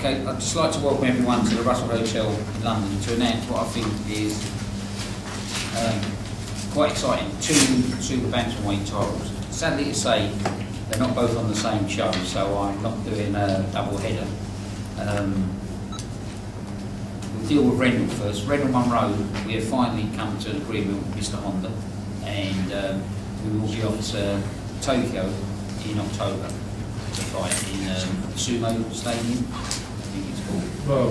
Okay, I'd just like to welcome everyone to the Russell Hotel in London to announce what I think is quite exciting. Two super bantamweight titles. Sadly to say, they're not both on the same show, so I'm not doing a double header. We'll deal with Rendall first. Rendall Munroe, we have finally come to an agreement with Mr. Honda, and we will be off to Tokyo in October to fight in Sumo Stadium, I think it's called. Well,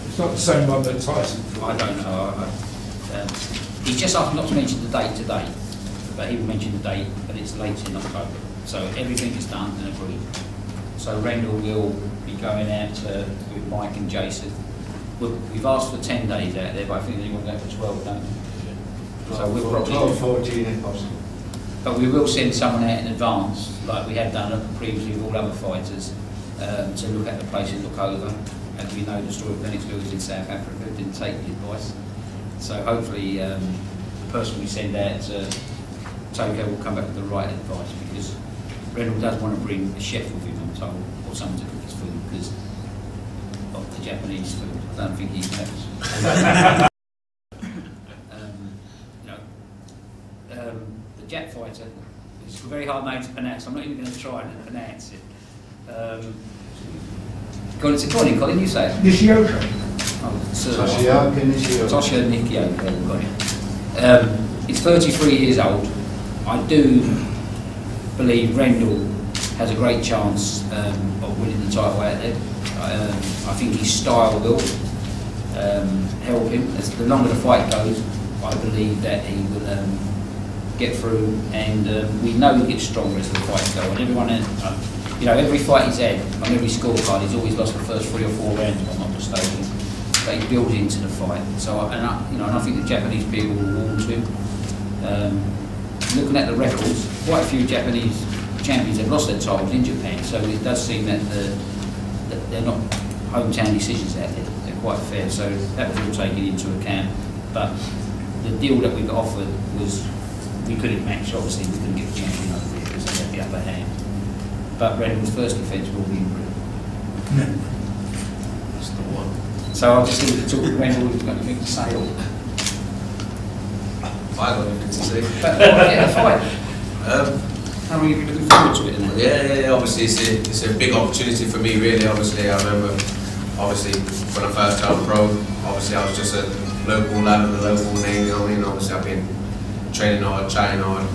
it's not the same one that Tyson. I don't know. He's just asked not to mention the date today, but he will mention the date, but it's late in October. So everything is done and agreed. So Rendall will be going out with Mike and Jason. We've asked for 10 days out there, but I think they want to go for 12, don't we? So we'll probably 12, 14 if possible. But we will send someone out in advance, like we have done previously with all other fighters, to look at the place and look over. As we know, the story of Lennoxville was in South Africa, didn't take the advice. So hopefully the person we send out to Tokyo will come back with the right advice, because Rendall does want to bring a chef with him, I'm told, or someone to cook his food, because of the Japanese food. I don't think he knows. The Jap fighter, it's a very hard name to pronounce, I'm not even going to try and pronounce it. Go on, Colin, you say it. Nishioka. Toshio Nishioka, got it. He's 33 years old. I do believe Rendall has a great chance of winning the title out there. I think his style will help him. As the longer the fight goes, I believe that he will get through, and we know he gets stronger as the fights go. And everyone, you know, every fight he's had on every scorecard, he's always lost the first 3 or 4 rounds, if I'm not mistaken. But he builds into the fight. So, and I think the Japanese people will warm to him. Looking at the records, quite a few Japanese champions have lost their titles in Japan. So it does seem that they're not hometown decisions out there. They're quite fair. So that was all taken into account. But the deal that we got offered was, we couldn't match, obviously, we couldn't get the champion over here because they had the upper hand. But Rendall's first defence will be in Britain. That's the one. So I'll just leave it to talk to Rendall, who's got anything to say. I got anything to say. But yeah, the fight. How are you looking forward to it? Yeah, obviously it's a big opportunity for me, really. Obviously, I remember, obviously, when I first turned pro, obviously I was just a local lad with a local name, you know what I mean? Obviously I've been training hard, trying hard.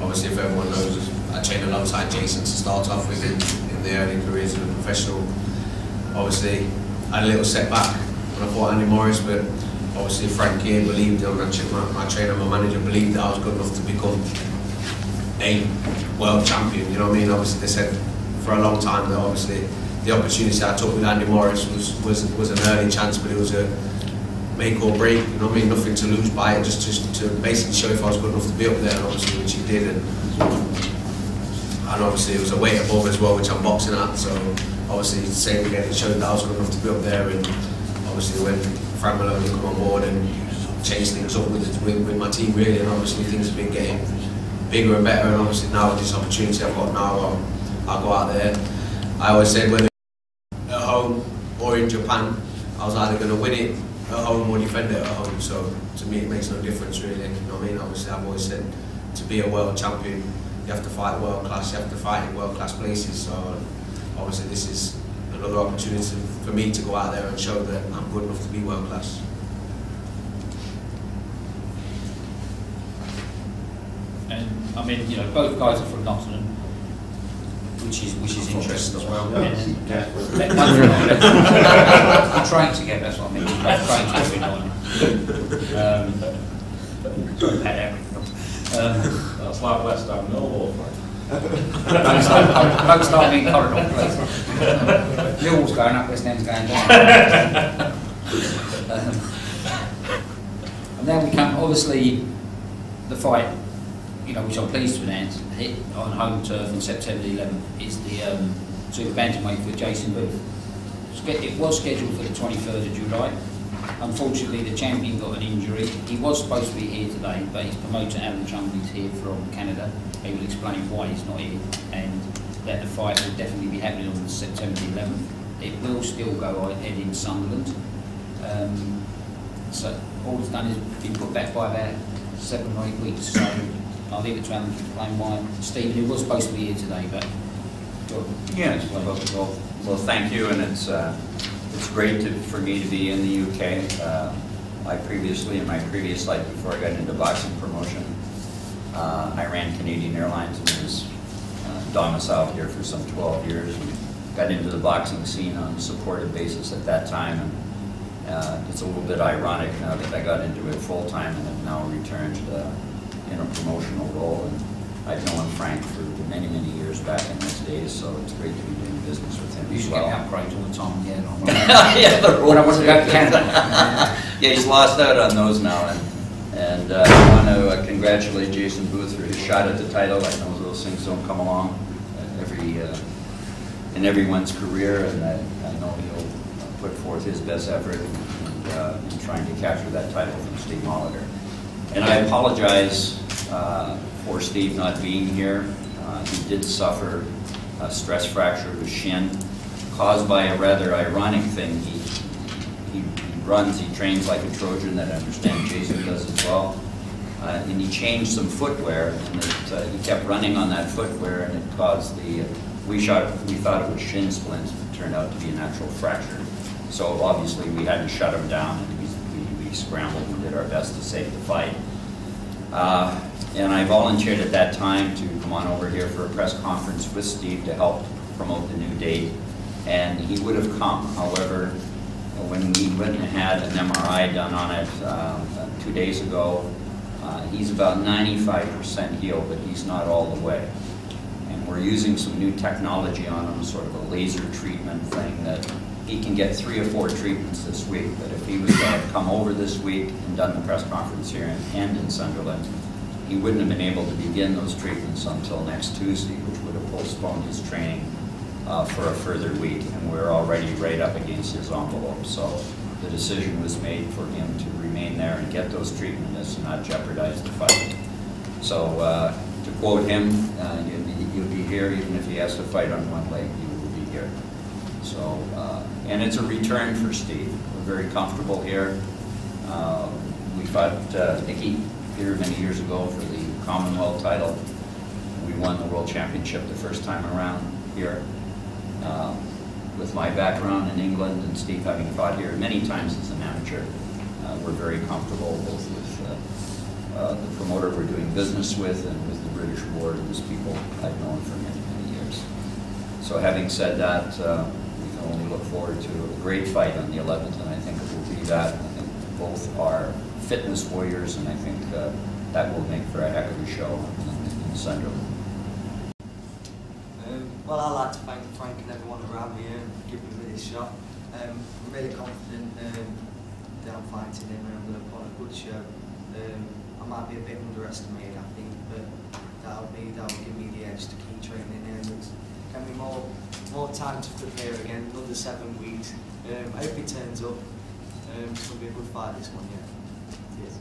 Obviously, if everyone knows, I trained alongside Jason to start off with in the early careers of the professional. Obviously, I had a little setback when I fought Andy Morris, but obviously Frankie believed in my trainer, my manager believed that I was good enough to become a world champion, you know what I mean? Obviously they said for a long time that obviously the opportunity I took with Andy Morris was an early chance, but it was a make or break, you know what I mean? Nothing to lose by it, just to basically show if I was good enough to be up there, and obviously which he did, and obviously it was a weight above as well, which I'm boxing at, so obviously same again, it showed that I was good enough to be up there, and obviously when Fran Maloney come on board and changed things up with my team really, and obviously things have been getting bigger and better, and obviously now with this opportunity I've got now, I'll go out there. I always said whether at home or in Japan, I was either going to win it at home or defend it at home, so to me it makes no difference really, you know what I mean? Obviously I've always said to be a world champion you have to fight world class, you have to fight in world class places, so obviously this is another opportunity for me to go out there and show that I'm good enough to be world class. And I mean, you know, both guys are from Nottingham, which is interesting as well. I'm trying to get, that's what I mean. I'm trying to every Nottingham. Sorry, Pat Eric. That's like West Ham, no. Don't start me in corridor, please. Millwall's going up, West Ham's going down. And then we come, obviously, the fight, you know, which I'm pleased to announce, hit on home turf on September 11th, is the super bantamweight for Jason Booth. It was scheduled for the 23rd of July. Unfortunately, the champion got an injury. He was supposed to be here today, but his promoter, Alan Trump, is here from Canada. He will explain why he's not here, and that the fight will definitely be happening on September 11th it will still go ahead in Sunderland. So all it's done is been put back by about 7 or 8 weeks. So I'll leave it to him to explain why Stephen, who was supposed to be here today, but yes. Well, thank you, and it's great for me to be in the UK. In my previous life, before I got into boxing promotion, I ran Canadian Airlines and was domiciled here for some 12 years. And got into the boxing scene on a supportive basis at that time, and it's a little bit ironic now that I got into it full time and have now returned in a promotional role. And I've known Frank for many, many years back in those days, so it's great to be doing business with him. you as should well. get upgrades all the time. Yeah, When I want to go to Canada. Yeah, he's lost out on those now, and I want to congratulate Jason Booth for his shot at the title. I know those things don't come along in everyone's career, and I know he'll put forth his best effort in trying to capture that title from Steve Molitor. And I apologize for Steve not being here. He did suffer a stress fracture of his shin, caused by a rather ironic thing. He trains like a Trojan, that I understand Jason does as well. And he changed some footwear, and he kept running on that footwear, and it caused we thought it was shin splints, but it turned out to be an actual fracture. So obviously we had to shut him down, and we scrambled and did our best to save the fight. And I volunteered at that time to come on over here for a press conference with Steve to help promote the new date, and he would have come. However, when we went and had an MRI done on it 2 days ago, he's about 95% healed, but he's not all the way. And we're using some new technology on him, sort of a laser treatment thing, that he can get 3 or 4 treatments this week. But if he was to have come over this week and done the press conference here and in Sunderland, he wouldn't have been able to begin those treatments until next Tuesday, which would have postponed his training for a further week, and we're already right up against his envelope. So the decision was made for him to remain there and get those treatments and not jeopardize the fight. So to quote him, you'll be here even if he has to fight on one leg, you will be here. So, and it's a return for Steve. We're very comfortable here. We fought Nicky here many years ago for the Commonwealth title. We won the World Championship the first time around here. With my background in England and Steve having fought here many times as an amateur, we're very comfortable both with the promoter we're doing business with and with the British board, and these people I've known for many, many years. So having said that, we can only look forward to a great fight on the 11th, and I think it will be that. I think both are fitness warriors, and I think that will make for a heck of a show in Sunderland. Well, I'd like to thank Frank and everyone around me here and giving me this shot. I'm really confident that I'm fighting him and I'm going to put on a good show. I might be a bit underestimated, I think, but that'll give me the edge to keep training, and it's going to be more time to prepare again, another 7 weeks. I hope he turns up. It's going to be a good fight, this one, yeah. Cheers.